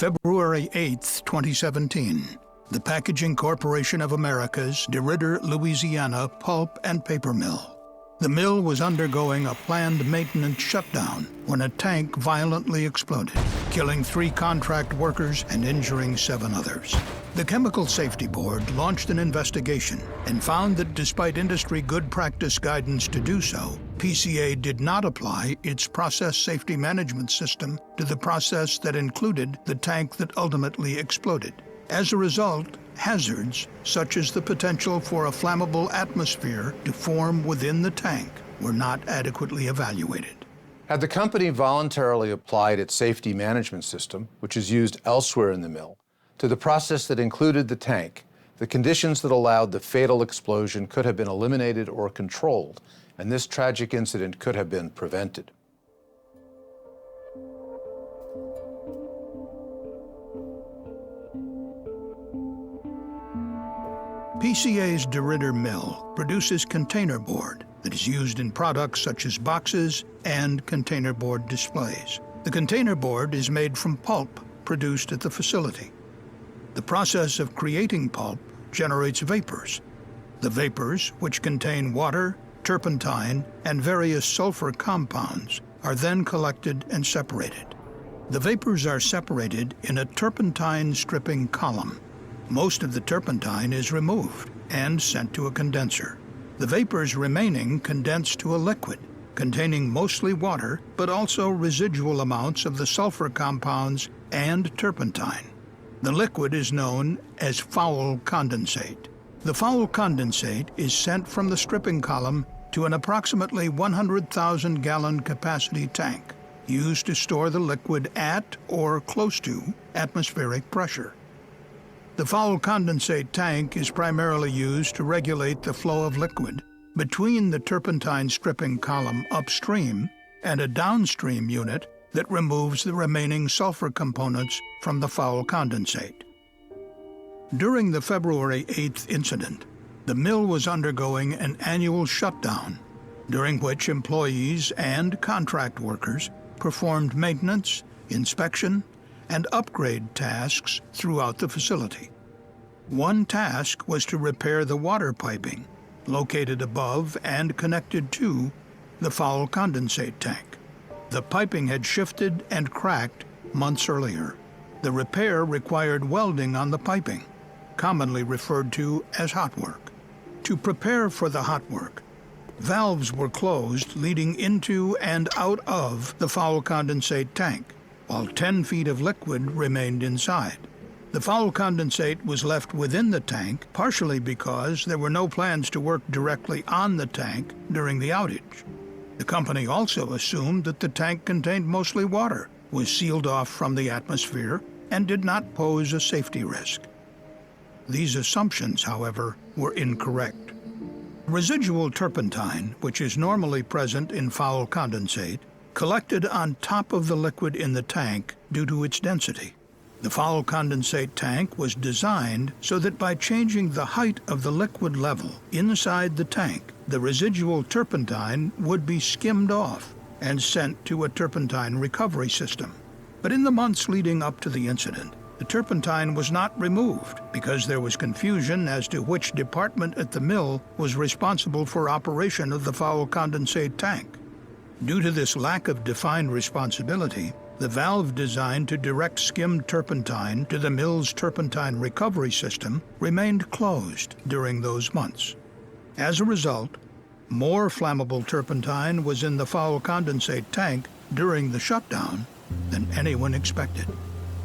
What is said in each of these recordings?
February 8, 2017, the Packaging Corporation of America's DeRidder, Louisiana pulp and paper mill. The mill was undergoing a planned maintenance shutdown when a tank violently exploded, killing 3 contract workers and injuring 7 others. The Chemical Safety Board launched an investigation and found that despite industry good practice guidance to do so, PCA did not apply its process safety management system to the process that included the tank that ultimately exploded. As a result, hazards, such as the potential for a flammable atmosphere to form within the tank, were not adequately evaluated. Had the company voluntarily applied its safety management system, which is used elsewhere in the mill, to the process that included the tank, the conditions that allowed the fatal explosion could have been eliminated or controlled, and this tragic incident could have been prevented. PCA's DeRidder mill produces container board that is used in products such as boxes and container board displays. The container board is made from pulp produced at the facility. The process of creating pulp generates vapors. The vapors, which contain water, turpentine, and various sulfur compounds, are then collected and separated. The vapors are separated in a turpentine stripping column. Most of the turpentine is removed and sent to a condenser. The vapors remaining condense to a liquid containing mostly water, but also residual amounts of the sulfur compounds and turpentine. The liquid is known as foul condensate. The foul condensate is sent from the stripping column to an approximately 100,000-gallon capacity tank used to store the liquid at or close to atmospheric pressure. The foul condensate tank is primarily used to regulate the flow of liquid between the turpentine stripping column upstream and a downstream unit that removes the remaining sulfur components from the foul condensate. During the February 8th incident, the mill was undergoing an annual shutdown, during which employees and contract workers performed maintenance, inspection, and upgrade tasks throughout the facility. One task was to repair the water piping located above and connected to the foul condensate tank. The piping had shifted and cracked months earlier. The repair required welding on the piping, commonly referred to as hot work. To prepare for the hot work, valves were closed leading into and out of the foul condensate tank, while 10 feet of liquid remained inside. The foul condensate was left within the tank, partially because there were no plans to work directly on the tank during the outage. The company also assumed that the tank contained mostly water, was sealed off from the atmosphere, and did not pose a safety risk. These assumptions, however, were incorrect. Residual turpentine, which is normally present in foul condensate, collected on top of the liquid in the tank due to its density. The foul condensate tank was designed so that by changing the height of the liquid level inside the tank, the residual turpentine would be skimmed off and sent to a turpentine recovery system. But in the months leading up to the incident, the turpentine was not removed because there was confusion as to which department at the mill was responsible for operation of the foul condensate tank. Due to this lack of defined responsibility, the valve designed to direct skimmed turpentine to the mill's turpentine recovery system remained closed during those months. As a result, more flammable turpentine was in the foul condensate tank during the shutdown than anyone expected.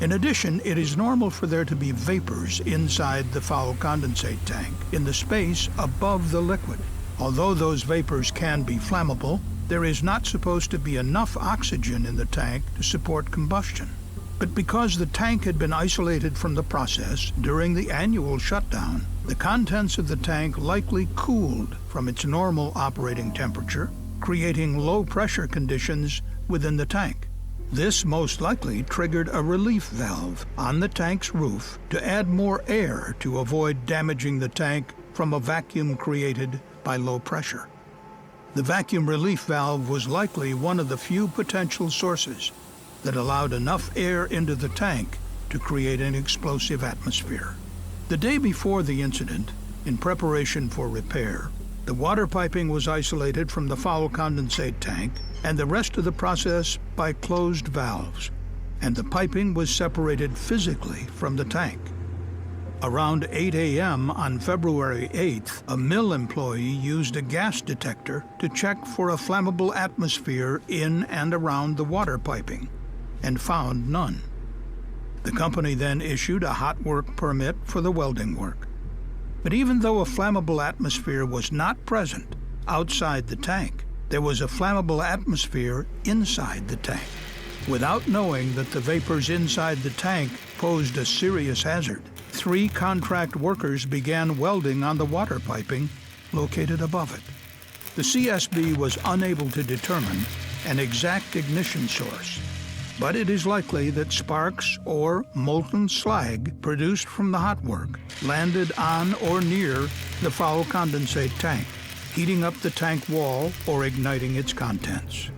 In addition, it is normal for there to be vapors inside the foul condensate tank in the space above the liquid. Although those vapors can be flammable, there is not supposed to be enough oxygen in the tank to support combustion. But because the tank had been isolated from the process during the annual shutdown, the contents of the tank likely cooled from its normal operating temperature, creating low-pressure conditions within the tank. This most likely triggered a relief valve on the tank's roof to add more air to avoid damaging the tank from a vacuum created by low pressure. The vacuum relief valve was likely one of the few potential sources that allowed enough air into the tank to create an explosive atmosphere. The day before the incident, in preparation for repair, the water piping was isolated from the foul condensate tank and the rest of the process by closed valves, and the piping was separated physically from the tank. Around 8 a.m. on February 8th, a mill employee used a gas detector to check for a flammable atmosphere in and around the water piping, and found none. The company then issued a hot work permit for the welding work. But even though a flammable atmosphere was not present outside the tank, there was a flammable atmosphere inside the tank. Without knowing that the vapors inside the tank posed a serious hazard, 3 contract workers began welding on the water piping located above it. The CSB was unable to determine an exact ignition source, but it is likely that sparks or molten slag produced from the hot work landed on or near the foul condensate tank, heating up the tank wall or igniting its contents.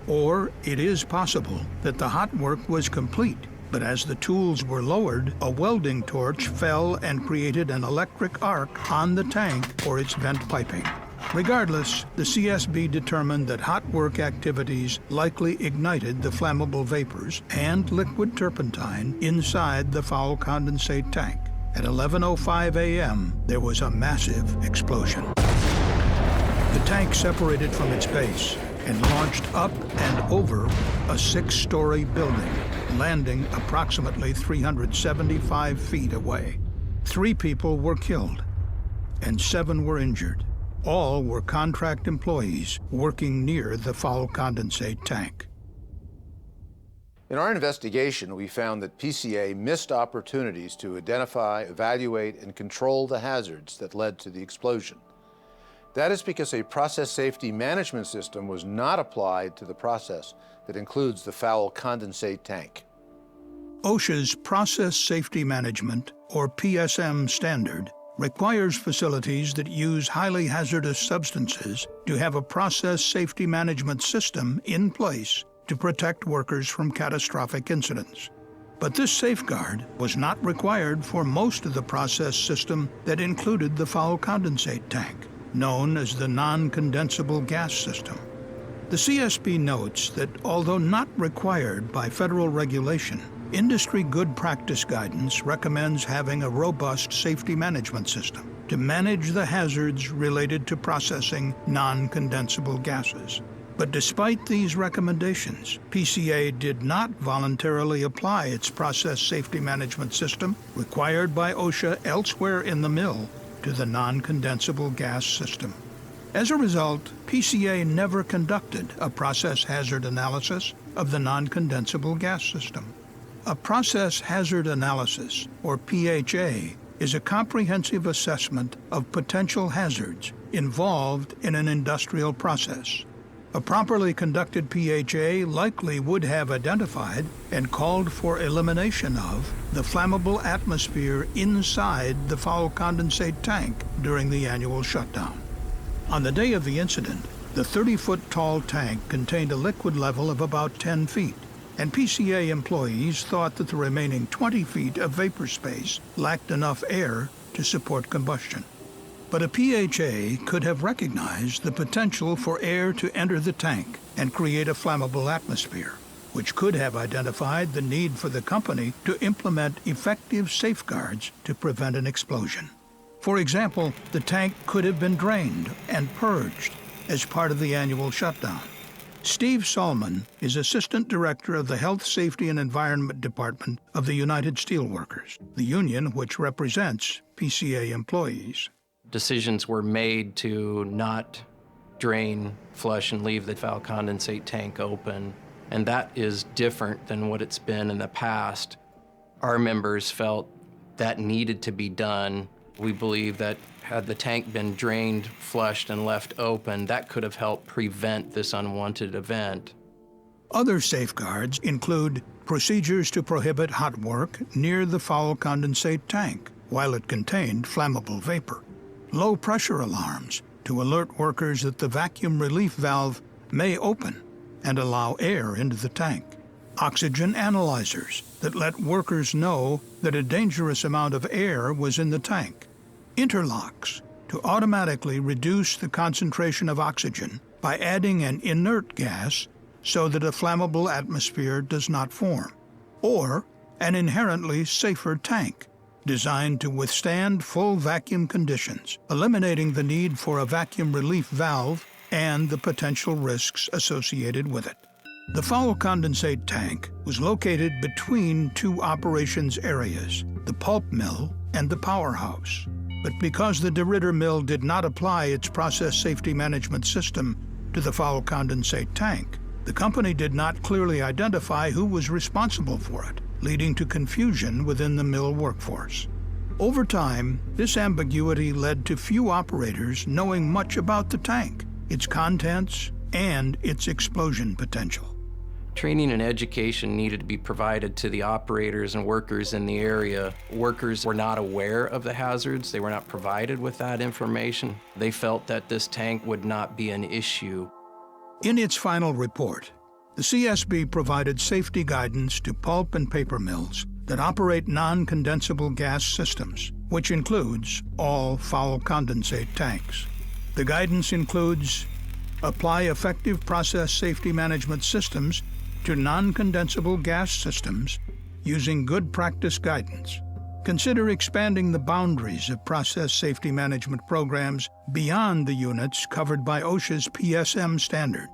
Or it is possible that the hot work was complete, but as the tools were lowered, a welding torch fell and created an electric arc on the tank or its vent piping. Regardless, the CSB determined that hot work activities likely ignited the flammable vapors and liquid turpentine inside the foul condensate tank. At 11:05 a.m., there was a massive explosion. The tank separated from its base and launched up and over a 6-story building, landing approximately 375 feet away. 3 people were killed and 7 were injured. All were contract employees working near the foul condensate tank. In our investigation, we found that PCA missed opportunities to identify, evaluate, and control the hazards that led to the explosion. That is because a process safety management system was not applied to the process that includes the foul condensate tank. OSHA's Process Safety Management, or PSM standard, requires facilities that use highly hazardous substances to have a process safety management system in place to protect workers from catastrophic incidents. But this safeguard was not required for most of the process system that included the foul condensate tank, known as the non-condensable gas system. The CSB notes that although not required by federal regulation, industry good practice guidance recommends having a robust safety management system to manage the hazards related to processing non-condensable gases. But despite these recommendations, PCA did not voluntarily apply its process safety management system required by OSHA elsewhere in the mill to the non-condensable gas system. As a result, PCA never conducted a process hazard analysis of the non-condensable gas system. A process hazard analysis, or PHA, is a comprehensive assessment of potential hazards involved in an industrial process. A properly conducted PHA likely would have identified and called for elimination of the flammable atmosphere inside the foul condensate tank during the annual shutdown. On the day of the incident, the 30-foot tall tank contained a liquid level of about 10 feet, and PCA employees thought that the remaining 20 feet of vapor space lacked enough air to support combustion. But a PHA could have recognized the potential for air to enter the tank and create a flammable atmosphere, which could have identified the need for the company to implement effective safeguards to prevent an explosion. For example, the tank could have been drained and purged as part of the annual shutdown. Steve Salmon is Assistant Director of the Health, Safety, and Environment Department of the United Steelworkers, the union which represents PCA employees. Decisions were made to not drain, flush, and leave the foul condensate tank open, and that is different than what it's been in the past. Our members felt that needed to be done. We believe that had the tank been drained, flushed, and left open, that could have helped prevent this unwanted event. Other safeguards include procedures to prohibit hot work near the foul condensate tank while it contained flammable vapor, low-pressure alarms to alert workers that the vacuum relief valve may open and allow air into the tank, oxygen analyzers that let workers know that a dangerous amount of air was in the tank, interlocks to automatically reduce the concentration of oxygen by adding an inert gas so that a flammable atmosphere does not form, or an inherently safer tank designed to withstand full vacuum conditions, eliminating the need for a vacuum relief valve and the potential risks associated with it. The foul condensate tank was located between two operations areas, the pulp mill and the powerhouse. But because the DeRidder mill did not apply its process safety management system to the foul condensate tank, the company did not clearly identify who was responsible for it, leading to confusion within the mill workforce. Over time, this ambiguity led to few operators knowing much about the tank, its contents, and its explosion potential. Training and education needed to be provided to the operators and workers in the area. Workers were not aware of the hazards. They were not provided with that information. They felt that this tank would not be an issue. In its final report, the CSB provided safety guidance to pulp and paper mills that operate non-condensable gas systems, which includes all foul condensate tanks. The guidance includes: apply effective process safety management systems to non-condensable gas systems using good practice guidance. Consider expanding the boundaries of process safety management programs beyond the units covered by OSHA's PSM standard.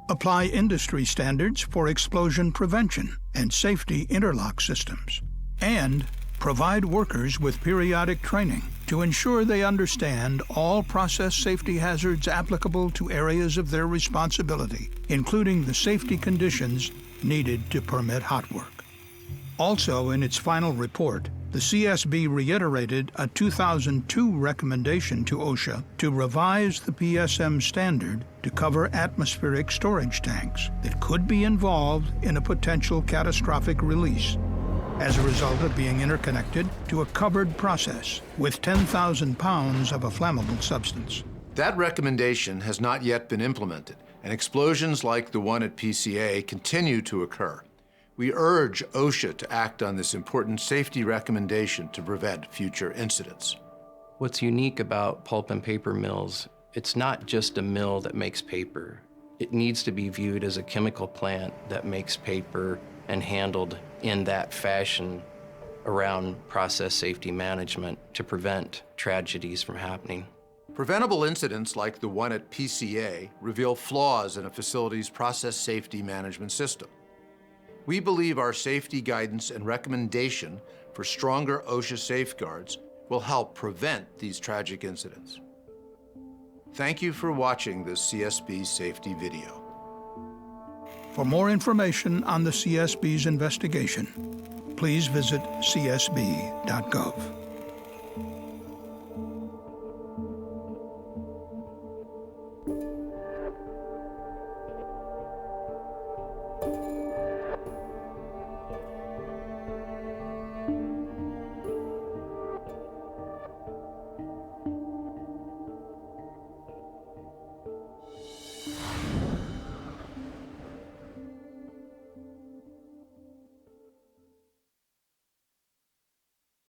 Apply industry standards for explosion prevention and safety interlock systems. And provide workers with periodic training to ensure they understand all process safety hazards applicable to areas of their responsibility, including the safety conditions needed to permit hot work. Also, in its final report, the CSB reiterated a 2002 recommendation to OSHA to revise the PSM standard to cover atmospheric storage tanks that could be involved in a potential catastrophic release as a result of being interconnected to a covered process with 10,000 pounds of a flammable substance. That recommendation has not yet been implemented, and explosions like the one at PCA continue to occur. We urge OSHA to act on this important safety recommendation to prevent future incidents. What's unique about pulp and paper mills, it's not just a mill that makes paper. It needs to be viewed as a chemical plant that makes paper and handled in that fashion around process safety management to prevent tragedies from happening. Preventable incidents like the one at PCA reveal flaws in a facility's process safety management system. We believe our safety guidance and recommendation for stronger OSHA safeguards will help prevent these tragic incidents. Thank you for watching this CSB safety video. For more information on the CSB's investigation, please visit csb.gov.